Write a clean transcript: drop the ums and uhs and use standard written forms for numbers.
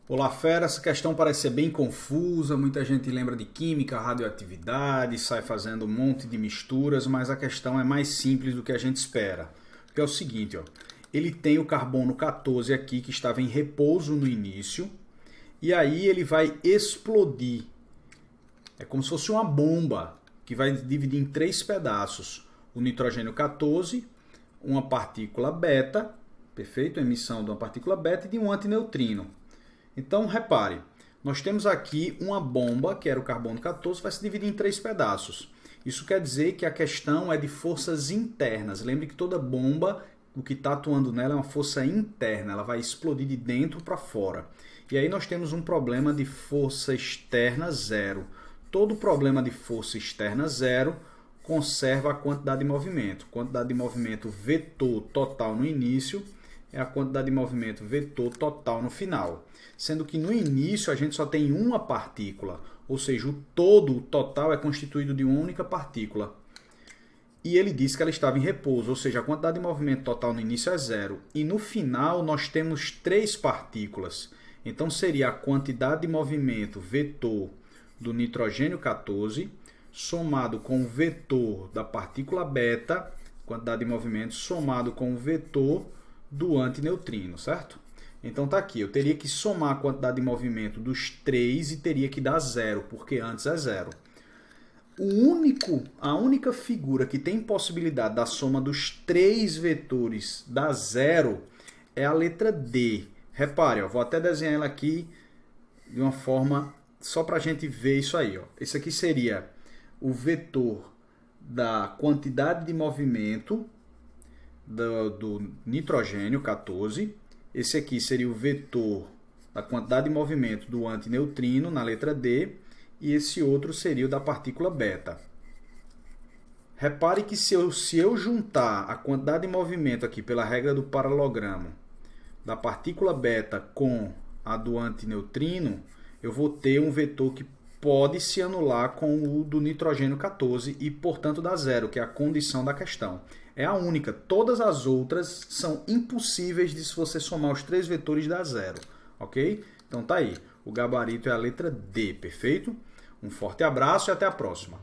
Olá, fera. Essa questão parece ser bem confusa, muita gente lembra de química, radioatividade, sai fazendo um monte de misturas, mas a questão é mais simples do que a gente espera. Que é o seguinte, ó, ele tem o carbono 14 aqui, que estava em repouso no início, e aí ele vai explodir. É como se fosse uma bomba, que vai dividir em 3 pedaços. O nitrogênio 14, uma partícula beta, perfeito? A emissão de uma partícula beta e de um antineutrino. Então, repare, nós temos aqui uma bomba, que era o carbono 14, vai se dividir em 3 pedaços. Isso quer dizer que a questão é de forças internas. Lembre que toda bomba, o que está atuando nela é uma força interna, ela vai explodir de dentro para fora. E aí nós temos um problema de força externa zero. Todo problema de força externa zero conserva a quantidade de movimento. Quantidade de movimento vetor total no início é a quantidade de movimento vetor total no final. Sendo que no início a gente só tem uma partícula, ou seja, o todo, o total, é constituído de uma única partícula. E ele disse que ela estava em repouso, ou seja, a quantidade de movimento total no início é zero. E no final nós temos 3 partículas. Então seria a quantidade de movimento vetor do nitrogênio 14, somado com o vetor da partícula beta, quantidade de movimento, somado com o vetor do antineutrino, certo? Então tá aqui, eu teria que somar a quantidade de movimento dos 3 e teria que dar zero, porque antes é zero. A única figura que tem possibilidade da soma dos 3 vetores dar zero é a letra D. Repare, ó, vou até desenhar ela aqui de uma forma só para a gente ver isso aí. Ó. Esse aqui seria o vetor da quantidade de movimento do nitrogênio 14. Esse aqui seria o vetor da quantidade de movimento do antineutrino, na letra D, e esse outro seria o da partícula beta. Repare que se eu juntar a quantidade de movimento aqui pela regra do paralelogramo da partícula beta com a do antineutrino, eu vou ter um vetor que pode se anular com o do nitrogênio 14 e, portanto, dá zero, que é a condição da questão. É a única. Todas as outras são impossíveis de, se você somar os 3 vetores, dar zero. Ok? Então tá aí. O gabarito é a letra D, perfeito? Um forte abraço e até a próxima.